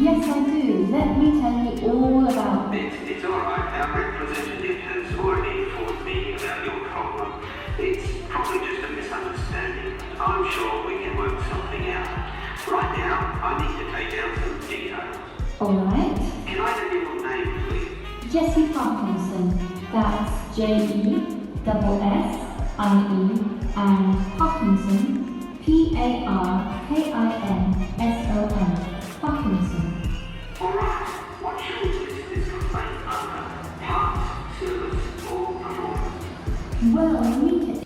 Yes, I do. Let me tell you all about it. It's all right. Our representative has already informed me about your problem. It's probably just a misunderstanding. I'm sure we can work something out. Right now, I need to take down some details. All right. Can I have your name, please? Jesse Parkinson. That's Jessie, and Parkinson, Parkinson. Parkinson. All right. What should we list this complaint under? Parts, service, or performance? Well, we can.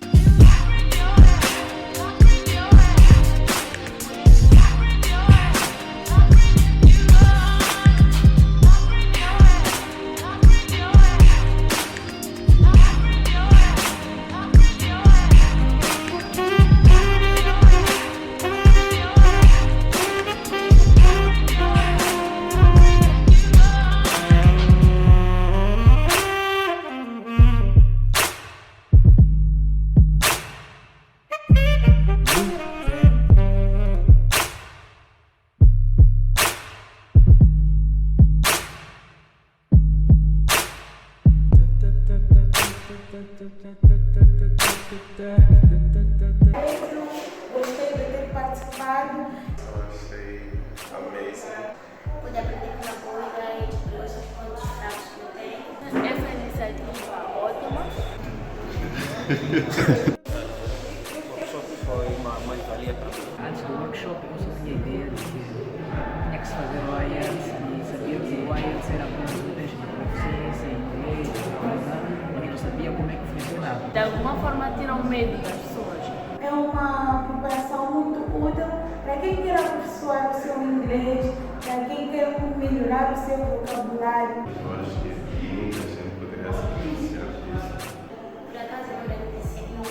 workshop foi uma mais-valia para mim. Antes do workshop eu só tinha ideia de que tinha que se fazer o IELTS e sabia que o IELTS era apenas um teste de proficiência em inglês, mas não sabia como é que funcionava. De alguma forma tiram medo das pessoas. É uma preparação muito útil para quem quer aperfeiçoar o seu inglês, para quem quer melhorar o seu vocabulário. Eu acho que muita gente poderia se beneficiar disso. Por acaso é uma iniciativa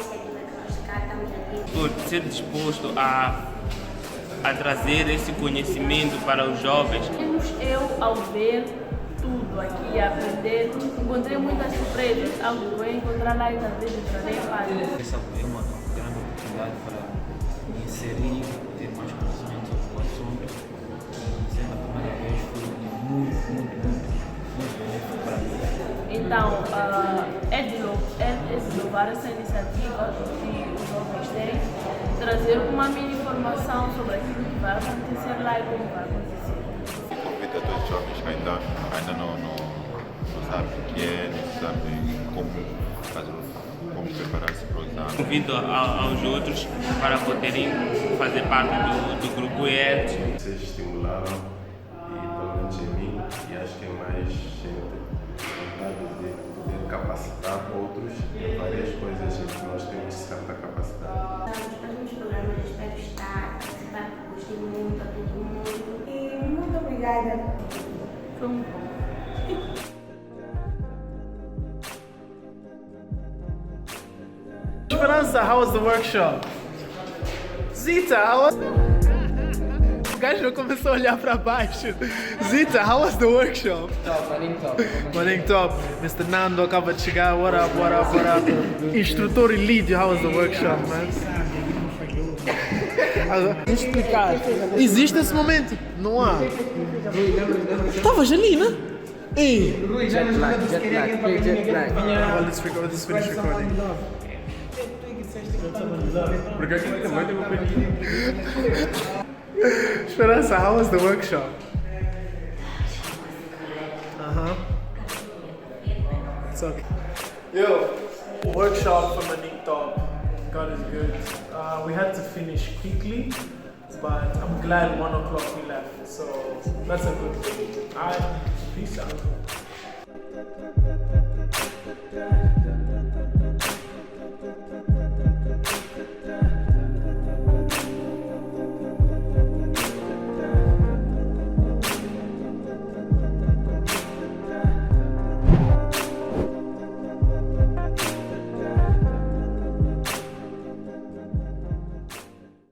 que nós cá estamos aqui. Por ser disposto a trazer esse conhecimento para os jovens. Eu, ao ver tudo aqui, a aprender, encontrei muitas surpresas, algo que vou encontrar lá e talvez entrarei em página. Essa é uma grande oportunidade para me inserir, ter mais conhecimento sobre o assunto. E sendo a primeira vez foi muito benéfico para mim. Então, é de louvar essa iniciativa que os jovens têm, trazer uma mini informação sobre aquilo que vai acontecer lá e como vai acontecer. Convida dos jovens que ainda não sabem o que é, não sabem como preparar-se para o exame. Convido aos outros para poderem fazer parte do grupo IELTS. Vocês estimularam e pelo menos em mim, e acho que é mais gente vontade de poder capacitar outros em várias coisas em que nós temos certa capacidade. Nos próximos programas eu espero estar, participar, gostei muito a todo mundo. E muito obrigada. Foi muito bom. Esperança, how was the workshop? Zita, how was... O gajo começou a olhar para baixo. Zita, how was the workshop? Morning top. Mr. Nando acaba de chegar. What up? Instrutor Ilidio, how was the workshop, man? Explicar. Existe esse momento? Não há. Estavas ali, né? Ei. Jet lag. Well, let's finish recording. Porque aqui também tem uma pequena. Esperança, how was the workshop? It's okay. Yo, workshop from a top. God is good. We had to finish quickly, but I'm glad 1 o'clock we left. So that's a good thing. Alright, peace out.